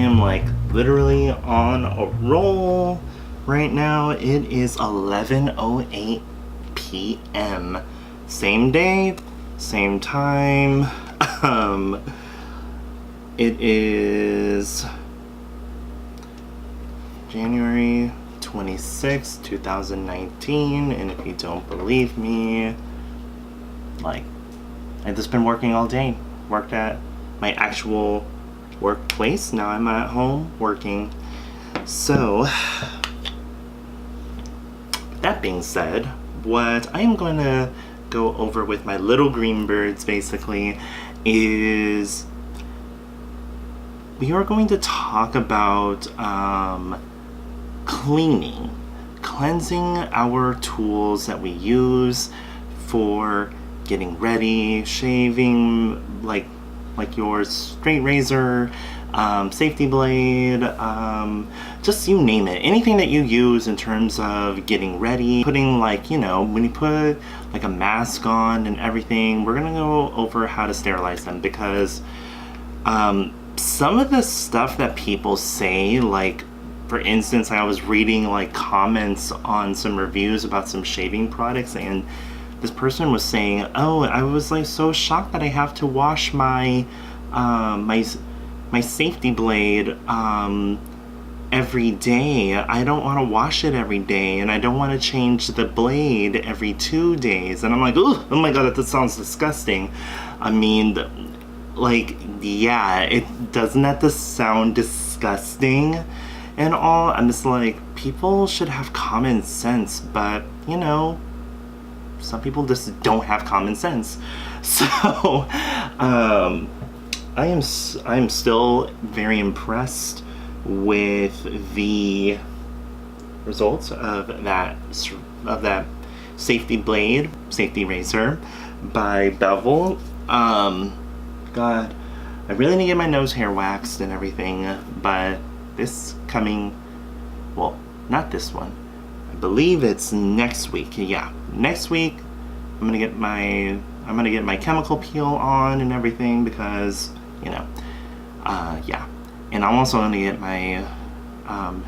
am like literally on a roll right now. It is 11:08 p.m. Same day, same time. It is January 26, 2019, and if you don't believe me, like, I've just been working all day. Worked at my actual workplace. Now I'm at home working. So, that being said, what I am going to go over with my little green birds basically is we are going to talk about cleansing our tools that we use for getting ready, shaving, like your straight razor, safety blade, just you name it. Anything that you use in terms of getting ready, putting like, you know, when you put like a mask on and everything, we're gonna go over how to sterilize them because some of the stuff that people say, like, for instance, I was reading like comments on some reviews about some shaving products, and this person was saying, oh, I was like so shocked that I have to wash my my safety blade every day. I don't want to wash it every day, and I don't want to change the blade every 2 days. And I'm like, oh my god, that sounds disgusting. I mean, like, yeah, it doesn't have to sound disgusting and all. I'm just like, people should have common sense, but you know, some people just don't have common sense. So I am still very impressed with the results of that safety razor by Bevel. God, I really need to get my nose hair waxed and everything, but this coming, well, not this one, I believe it's next week. Yeah, next week I'm gonna get my chemical peel on and everything because, you know, yeah. And I'm also gonna get my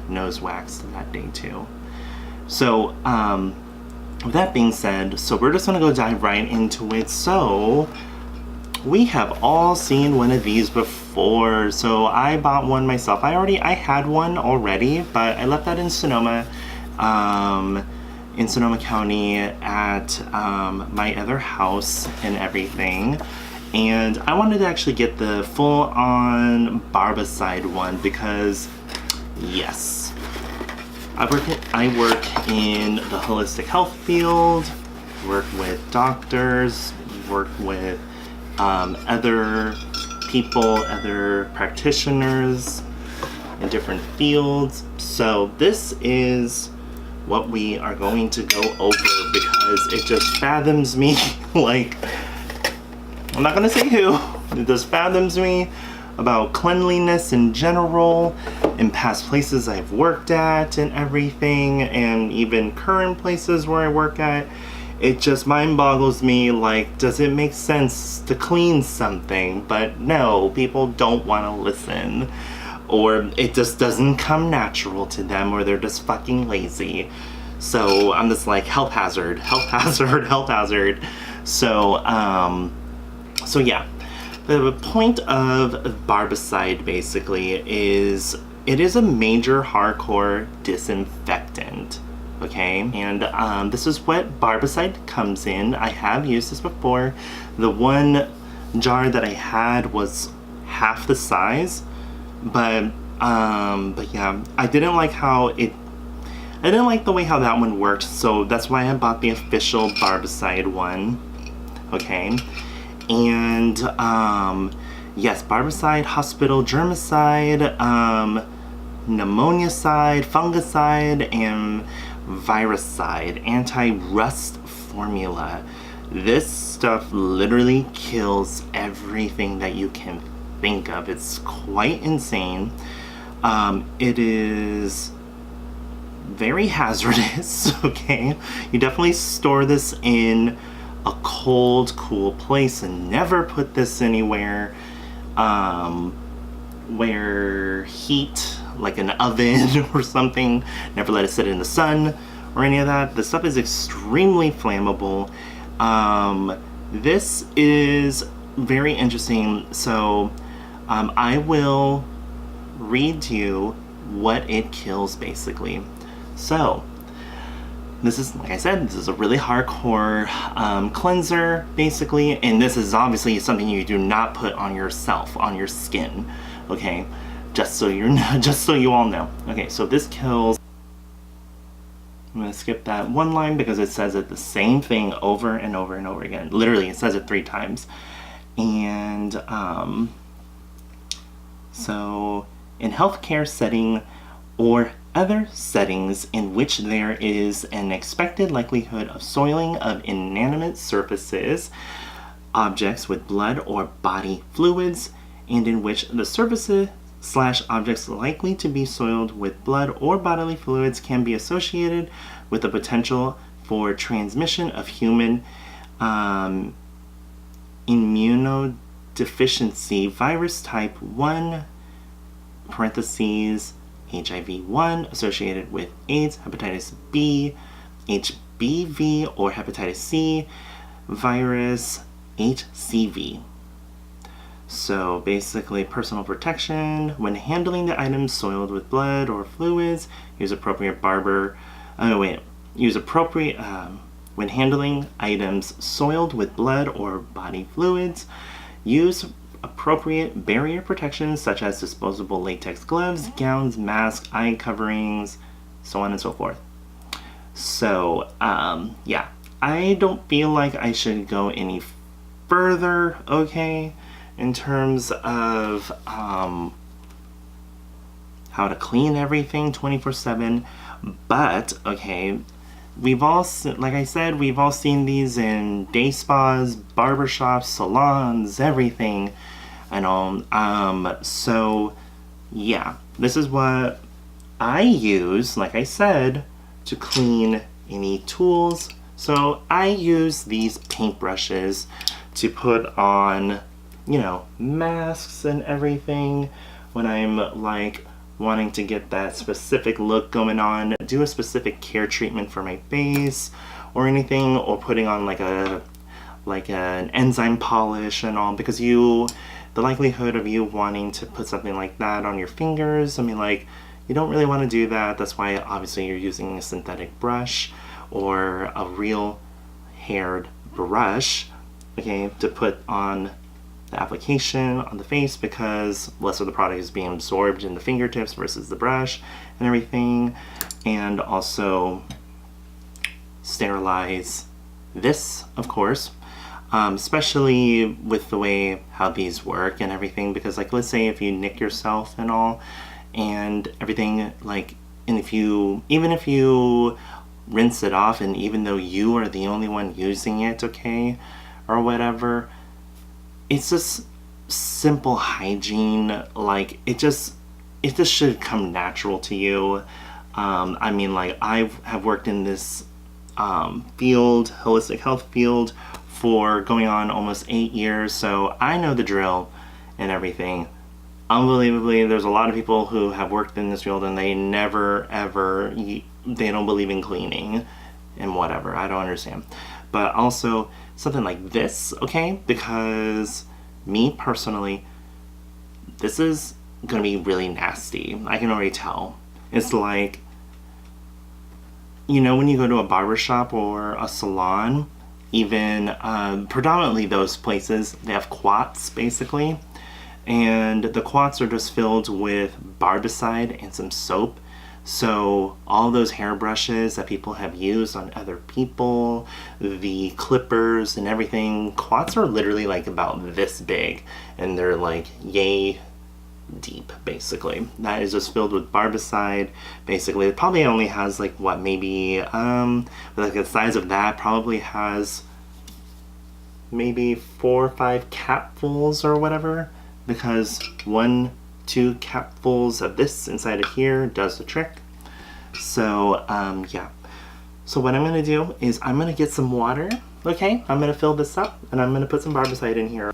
nose waxed that day too. So with that being said, so we're just gonna go dive right into it. So we have all seen one of these before. So I bought one myself. I had one already, but I left that in Sonoma County at my other house and everything. And I wanted to actually get the full-on Barbicide one because, yes, I work in the holistic health field, work with doctors, work with other people, other practitioners in different fields. So this is what we are going to go over because it just fathoms me. Like, I'm not gonna say who, it just fathoms me about cleanliness in general in past places I've worked at and everything, and even current places where I work at. It just mind boggles me, like, does it make sense to clean something? But no, people don't want to listen, or it just doesn't come natural to them, or they're just fucking lazy. So I'm just like, health hazard, health hazard, health hazard. So so yeah, the point of Barbicide basically is it is a major hardcore disinfectant. Okay, and this is what Barbicide comes in. I have used this before. The one jar that I had was half the size, but yeah, I didn't like the way how that one worked, so that's why I bought the official Barbicide one. Okay, and yes, Barbicide, hospital germicide, pneumoniacide, fungicide, and viricide, anti-rust formula. This stuff literally kills everything that you can think of. It's quite insane. It is very hazardous, okay? You definitely store this in a cold, cool place and never put this anywhere where heat, like an oven or something, never let it sit in the sun or any of that. The stuff is extremely flammable. This is very interesting. So I will read you what it kills basically. So this is, like I said, this is a really hardcore cleanser basically, and this is obviously something you do not put on yourself, on your skin, okay? Just so you all know. Okay, so this kills. I'm gonna skip that one line because it says it the same thing over and over and over again. Literally, it says it 3 times. And so in healthcare setting or other settings in which there is an expected likelihood of soiling of inanimate surfaces, objects with blood or body fluids, and in which the surfaces / objects likely to be soiled with blood or bodily fluids can be associated with the potential for transmission of human immunodeficiency virus type 1 parentheses HIV-1 associated with AIDS, hepatitis B, HBV or hepatitis C virus, HCV. So basically, personal protection. When handling the items soiled with blood or fluids, use appropriate when handling items soiled with blood or body fluids, use appropriate barrier protections such as disposable latex gloves, gowns, masks, eye coverings, so on and so forth. So, yeah, I don't feel like I should go any further, okay, in terms of how to clean everything 24/7, but, okay, we've all, like I said, we've all seen these in day spas, barbershops, salons, everything, and all. So, yeah, this is what I use, like I said, to clean any tools. So I use these paintbrushes to put on, you know, masks and everything when I'm like wanting to get that specific look going on, do a specific care treatment for my face or anything, or putting on like an enzyme polish and all, because the likelihood of you wanting to put something like that on your fingers, I mean, like, you don't really want to do that. That's why obviously you're using a synthetic brush or a real haired brush, okay, to put on the application on the face, because less of the product is being absorbed in the fingertips versus the brush and everything. And also sterilize this, of course, especially with the way how these work and everything, because like, let's say if you nick yourself and all and everything, like, and even if you rinse it off, and even though you are the only one using it, okay, or whatever, it's just simple hygiene. Like, it just should come natural to you. I mean, like, I have worked in this field, holistic health field, for going on almost 8 years, so I know the drill and everything. Unbelievably, there's a lot of people who have worked in this field and they never ever, they don't believe in cleaning and whatever. I don't understand. But also something like this, okay, because me personally, this is gonna be really nasty. I can already tell. It's like, you know, when you go to a barbershop or a salon, even predominantly those places, they have quats basically, and the quats are just filled with barbicide and some soap. So all those hairbrushes that people have used on other people, the clippers and everything, quats are literally like about this big, and they're like yay deep basically. That is just filled with barbicide basically. It probably only has like, what, maybe like the size of that probably has maybe 4 or 5 capfuls or whatever, because 1-2 capfuls of this inside of here does the trick. So yeah, so what I'm gonna do is I'm gonna get some water, okay, I'm gonna fill this up and I'm gonna put some barbicide in here.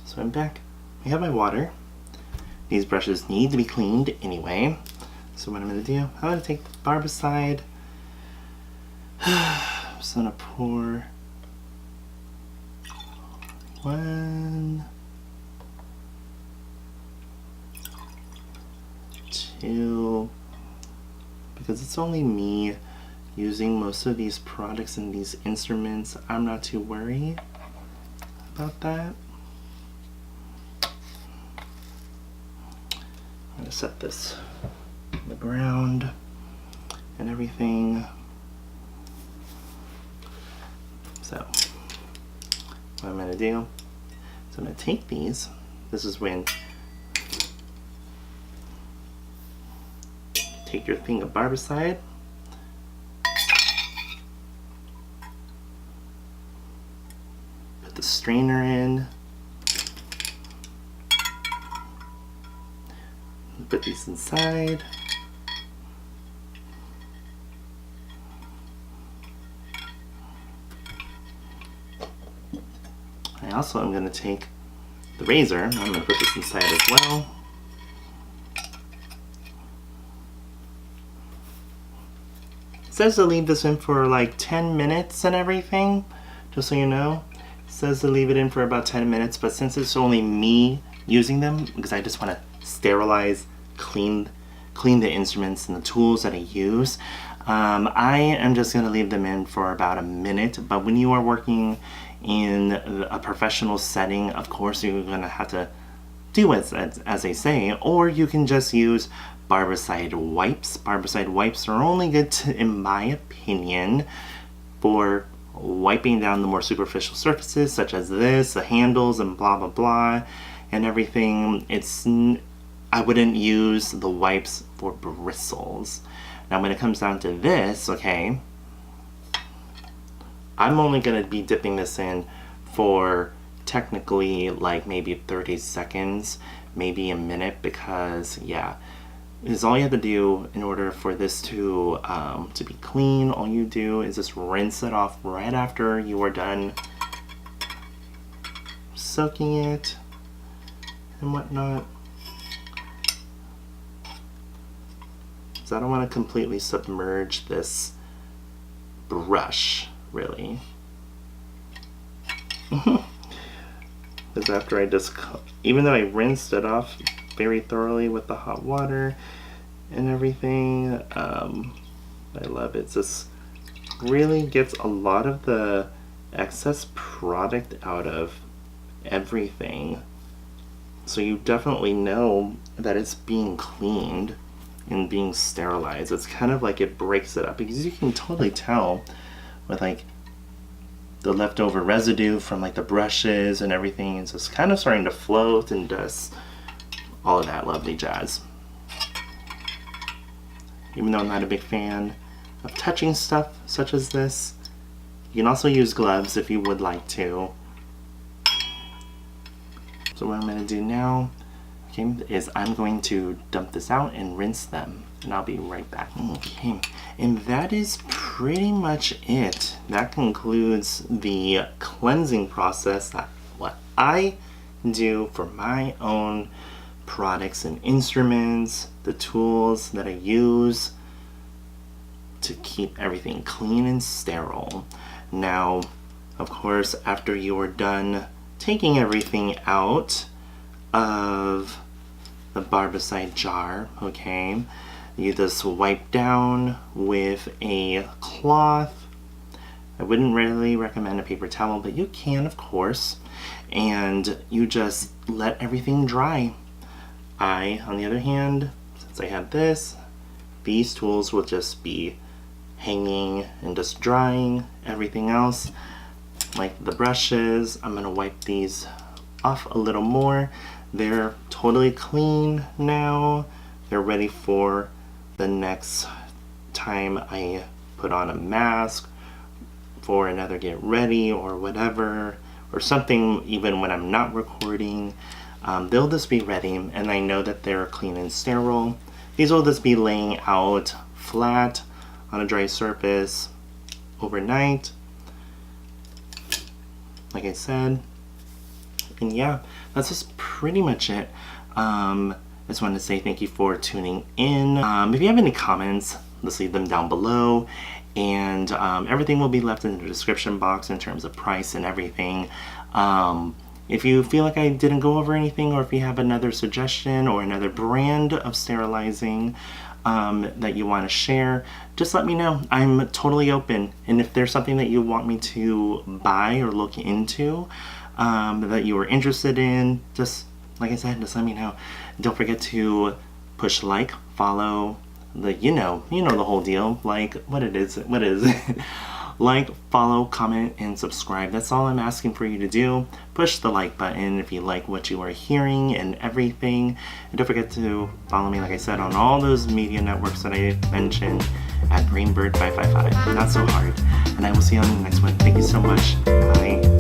So I'm back, I have my water, These brushes need to be cleaned anyway. So what I'm going to do, I'm going to take the barbicide. I'm just going to pour 1, 2, because it's only me using most of these products and these instruments, I'm not too worried about that. I'm going to set this on the ground and everything. So what I'm going to do is I'm going to take these. This is when you take your thing of barbicide, put the strainer in, put these inside. I also am going to take the razor, I'm going to put this inside as well. It says to leave this in for like 10 minutes and everything, just so you know. It says to leave it in for about 10 minutes, but since it's only me using them, because I just want to sterilize, clean the instruments and the tools that I use, I am just going to leave them in for about a minute. But when you are working in a professional setting, of course you're going to have to do as they say, or you can just use barbicide wipes. Barbicide wipes are only good to, in my opinion, for wiping down the more superficial surfaces such as this, the handles and blah blah blah and everything. I wouldn't use the wipes for bristles. Now when it comes down to this, okay, I'm only going to be dipping this in for technically like maybe 30 seconds, maybe a minute, because yeah, is all you have to do in order for this to be clean. All you do is just rinse it off right after you are done soaking it and whatnot. So I don't want to completely submerge this brush, really. Because after I just, even though I rinsed it off very thoroughly with the hot water and everything, I love it. It just really gets a lot of the excess product out of everything. So you definitely know that it's being cleaned and being sterilized. It's kind of like it breaks it up, because you can totally tell with like the leftover residue from like the brushes and everything. It's just kind of starting to float and dust, all of that lovely jazz. Even though I'm not a big fan of touching stuff such as this, you can also use gloves if you would like to. So what I'm going to do now, okay, is I'm going to dump this out and rinse them, and I'll be right back. Okay, and that is pretty much it. That concludes the cleansing process, that what I do for my own products and instruments, the tools that I use to keep everything clean and sterile. Now, of course, after you are done taking everything out of the barbicide jar, okay, you just wipe down with a cloth. I wouldn't really recommend a paper towel, but you can, of course, and you just let everything dry. On the other hand, since I have this, these tools will just be hanging and just drying. Everything else, like the brushes, I'm gonna wipe these off a little more. They're totally clean now. They're ready for the next time I put on a mask for another get ready or whatever, or something. Even when I'm not recording, they'll just be ready, and I know that they're clean and sterile. These will just be laying out flat on a dry surface overnight, like I said. And yeah, that's just pretty much it. just wanted to say thank you for tuning in. If you have any comments, let's leave them down below. And everything will be left in the description box in terms of price and everything. If you feel like I didn't go over anything, or if you have another suggestion or another brand of sterilizing that you want to share, just let me know. I'm totally open. And if there's something that you want me to buy or look into that you are interested in, just like I said, just let me know. Don't forget to push like, follow, you know the whole deal. Like, what is it? Like, follow, comment, and subscribe. That's all I'm asking for you to do. Push the like button if you like what you are hearing and everything. And don't forget to follow me, like I said, on all those media networks that I mentioned at Greenbird555. Not so hard. And I will see you on the next one. Thank you so much. Bye.